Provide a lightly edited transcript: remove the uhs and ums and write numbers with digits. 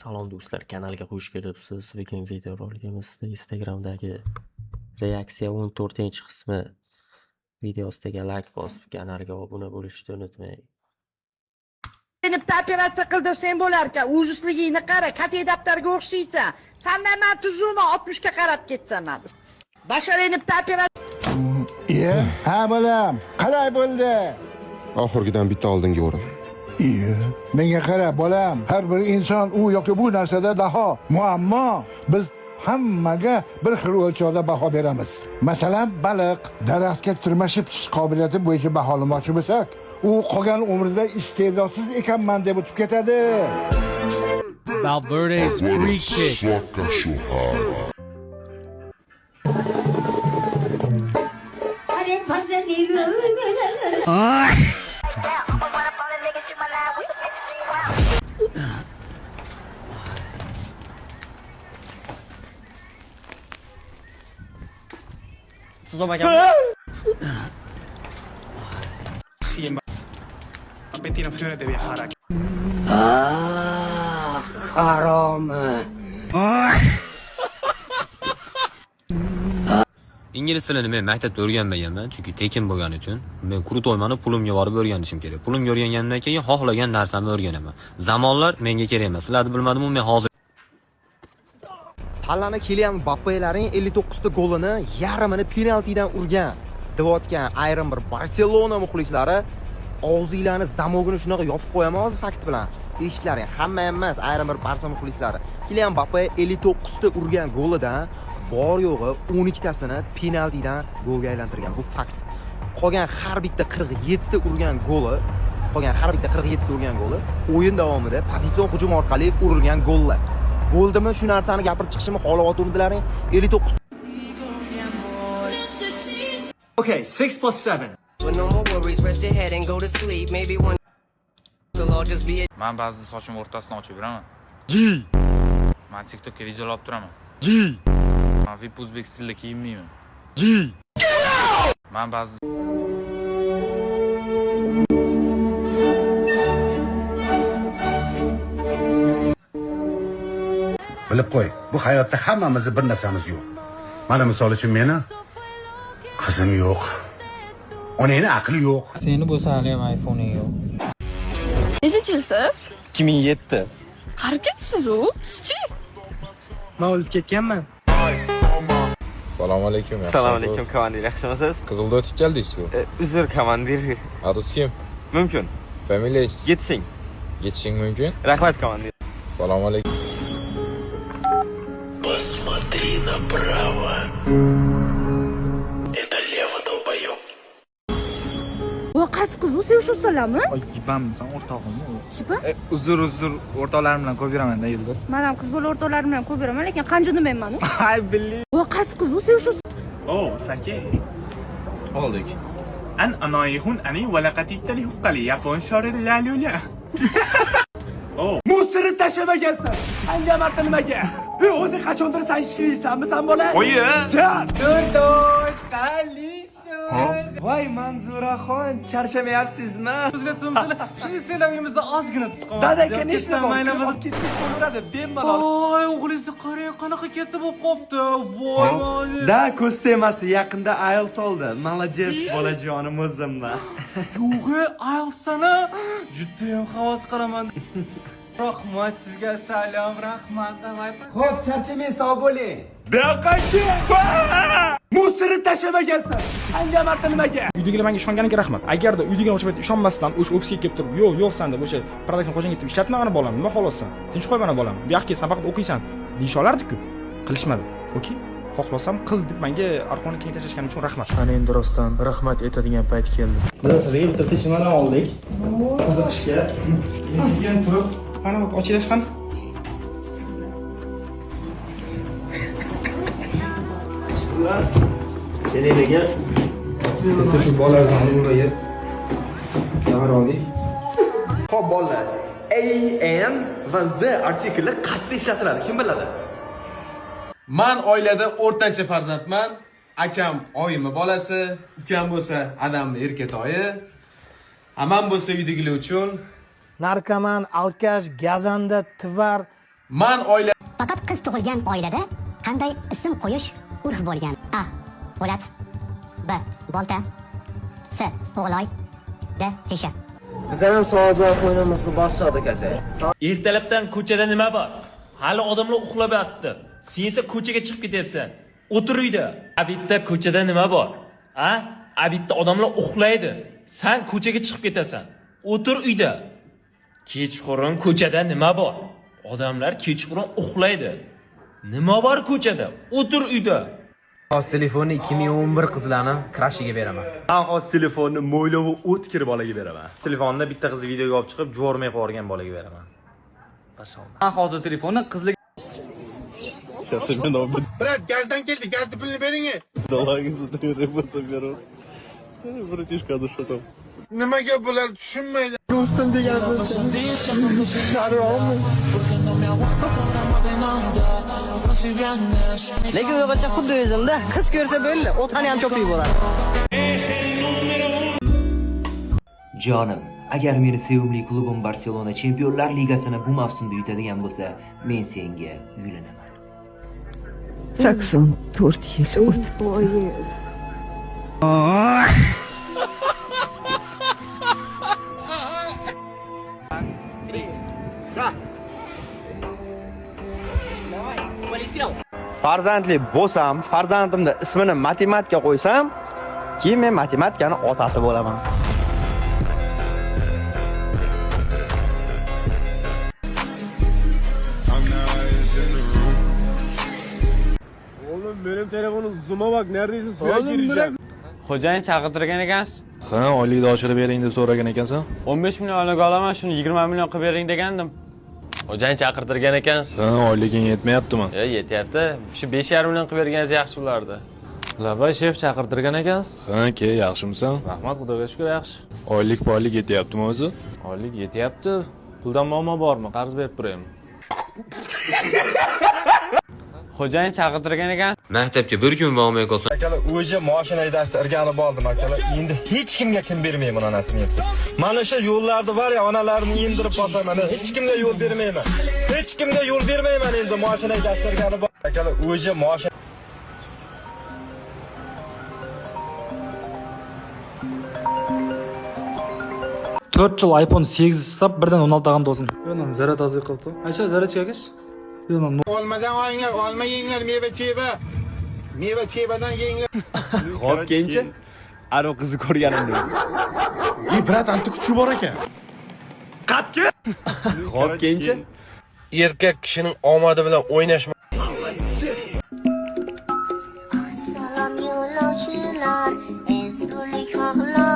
Salom do'stlar, kanalga xush kelibsiz. Bugungi videoroligimizda Instagramdagi reaksiya 14-qismi videosiga like bosib, kanalga obuna bo'lishni unutmang. Seni bitta operatsiya qildirsang bo'lar ekan. Ujusligingni qara, katey daftarga o'xshaysan. Sandan men tuzumni 60 ga qarab ketsam hadi. Basharani bitta operatsiya. Ha bolam, qalay bo'ldi? Oxirgidan bitta oldingi o'rin. Menga qara bolam, har bir inson u yoki bu narsada daho. Muammo biz hammaga bir xil o'lchovda baho beramiz. Masalan, baliq daraxtga tirmashib chiqish qobiliyati bo'yicha baholamoqchi bo'lsak, u qolgan umrida iste'dodsiz ekanman deb o'tib ketadi. Valverde's free kick. Aspetti opzione di viagare aquí. Ingliz tilini men maktabda o'rganmaganman, chunki tekin bo'lgani uchun. Men Krutoymani pulimga borib o'rganishim kerak. Pulimga o'rgangandan keyin xohlagan narsamni o'rganaman. Zamonlar menga kerak emas. Sizlarni bilmadim-u, men hozir Salani Kylian Mbappélarning 59 ta golini yarmini penaltidan urgan deyotgan ayrim bir Barselona muxlislari og'zinglarni zamogini shunaqa yopib qo'yaman hozir fakt bilan. Eshiklaring, hamma emas, ayrim bir Barsa muxlislari. Kylian Mbappé 59 ta urgan golidan bor yo'g'i 12 tasini penaltidan golga aylantirgan. Bu fakt. Qolgan har bitta 47 ta urgan goli, o'yin davomida pozitsion hujum orqali urilgan gollar. Bo'ldimi shu narsani gapirib chiqishimni xohlayotgandilaring? 59. Okay, 6 plus 7. With no more worries, rest your head and go to sleep. Maybe one will all just be a... Men ba'zida sochim o'rtasini ochib yuraman. Men TikTokga videolar olib turaman. Men VIP o'zbek stilida kiyinmayman. Men ba'zida Bilib qo'y, bu hayotda hammamizning bir narsamiz yo'q. Mana misol uchun meni qizim yo'q. Onangni aqli yo'q. Seni bo'lsa hali ham iPhone'ing yo'q. Nechachisiz? 2007. Qarib ketibsiz-ku. Sizchi? Men o'lib ketganman. Assalomu alaykum. Assalomu alaykum, komandir, yaxshimisiz? Qizilda o'tib keldingiz-ku. Uzr, komandir. Adres kim? Mumkin. Familiyangiz? Getsing. Ketishing mumkin? Rahmat, komandir. Assalomu alaykum. Посмотри направо. Это лево, долбоёб. Voy, qaysi qiz u sevishursanlarmi? Yibamsan o'rtog'immi u? Shiba? Uzr, o'rtoqlarim bilan ko'p yuraman-da, Yulduz. Men ham qiz bola o'rtoqlarim bilan ko'p yuraman, lekin qancha demayman-ku. Ay, billi. Voy, qaysi qiz u sevishursan? Oh, sake. Oldik. An anoyihun ani walaqatitali huqqali yapon shoiri lalula. Oh. Musirni tashlamagansan. Changa marta nimaga? O'zi qachondir san ishlaysanmi sen bola? Oyi. Turdosh, qalish. Voy Manzuraxon, charchamayapsizmi? O'zlatimizlar shu selavimizda ozgina tusqon. Dadaka nechta mayli bo'lib ketsak bo'laradi, bemalol. Voy, o'g'lingizni qarang, qanaqa katta bo'lib qopti. Voy. Da, ko'z temasi yaqinda IELTS oldi. Молодец, bolajonim o'zimda. Yo'g'i, IELTS sana juda ham havas qaraman. Rahmat sizga, salom, rahmat. Xo'p, charchamay sog' bo'ling. Baqachi! Musirni tashlamagansan. Changa marta nimaga? Uydagilar menga ishonganiga rahmat. Agarda uydagilar o'sha paytda ishonmasdan o'sha ofisga kelib turib, "Yo'q san" deb o'sha production qo'shing ketib ishlatmagani bolam, nima xohlasan? Tinch qo'y mana bolam. Bu yoqqa kelsan, faqat o'qiysan. Deyisholardi-ku. Qilishmadi. Okey? Xohlasam qil deb menga arqonni keng tashlashgani uchun rahmat. Ana endi rostdan rahmat aytadigan payt keldi. Bilasizlar, bitta teshimani oldik. Qiziqishga. Lekin turib, qani ochilash qani? Kelaydigan bitta shu bolalarni urib zahar oldik. Xo'p, bolalar. A, N va Z artikli qat'iy ishlatiladi. Kim biladi? Men oilada o'rtancha farzandman. Akam oyimni bolasi, ukam bo'lsa adamni erkatoyi. Aman bo'lsa uydagilar uchun narkoman, alkash, gazanda, tvar Man oila Faqat qiz tug'ilgan oilada qanday ism qo'yish urf bo'lgan? A. Po'lat. B. Bolta. C. O'g'loy. D. Tesha. Biz ham sozor o'yinimizni boshladik aka. Ertalabdan ko'chada nima bor? Hali odamlar uxlab yotibdi. Sen esa ko'chaga chiqib ketyapsan. O'tir uyda. Abitda ko'chada nima bor? A? Abitda odamlar uxlaydi. Sen ko'chaga chiqib ketasan. O'tir uyda. Kechqurun ko'chada nima bor? Odamlar kechqurun uxlaydi. Nima bor ko'chada? O'tir uyda. Xos telefonni 2011 qizlarni krashiga beraman. Men xos telefonni mo'ylovi o'tkir bolaga beraman. Telefonda bitta qizni videoga olib chiqib, jo'rmay qo'ygan bolaga beraman. Men hozir telefonni qizlik Brat, gazdan keldi, gazni pulini bering. Nimaga bular tushunmaydi? Lekin o'g'ilcha xuddi o'zimda qiz ko'rsa bo'ldi, o'tani ham cho'pib bo'ladi. Jonim, agar meni sevimli klubim Barselona Chempionlar Ligasini bu mavsumda yutadigan bo'lsa, men senga uylanaman. 84 yil o'tib. Farzandli bo'lsam, farzandimni ismini matematika qo'ysam, keyin men matematikani otasi bo'laman. Oğlum benim telefonum zoom'a bak neredeyse suya gireceğim. Xo'jayin chaqirtirgan ekansiz. Ha, oylikni oshirib bering deb so'ragan ekansan. 15 million oylik olaman, shuni 20 million qilib bering degandim. Xo'jayin chaqirtirgan ekansiz. Ha, oyliging yetmayaptimi? Yetyapti. Shu 5,5 million qilib berganingiz yaxshi bo'lardi. Labay shef chaqirtirgan ekansiz. Ha, ke, yaxshimisan? Rahmat, Xudoga shukr, yaxshi. Oylik yetyaptimi o'zi? Oylik yetyapti. Puldan muammo bormi? Qarz berib turaymi? Xo'jayin chaqirtirgan ekan. Maktabga bir kun bormay qolsam, Akalar, o'zi mashina haydashni o'rganib oldim akalar. Endi hech kimga kim bermayman onasini yetsa. Mana shu yo'llarda bor ya, onalarini yendirib bosaman. Hech kimga yo'l bermayman. Hech kimga yo'l bermayman endi mashina haydashni o'rganib oldim. Akalar, o'zi mashina 4 yil iPhone 8 istab birdan 16 tag'in dozim. Yo'q, zarar tozalik qilibdi. Aysha, zarar chekish? Yo'q, Olmadan olinglar, olma yenglar, meva-cheva. Meva-chevadan yenglar. Xo'p, keyinchi aro qizni ko'rganimda. Brat, anti kuchi bor ekan. Qatki? Xo'p, keyinchi erkak kishining omadi bilan o'ynash Salom yo'lovchilar, ezgulik xohlar.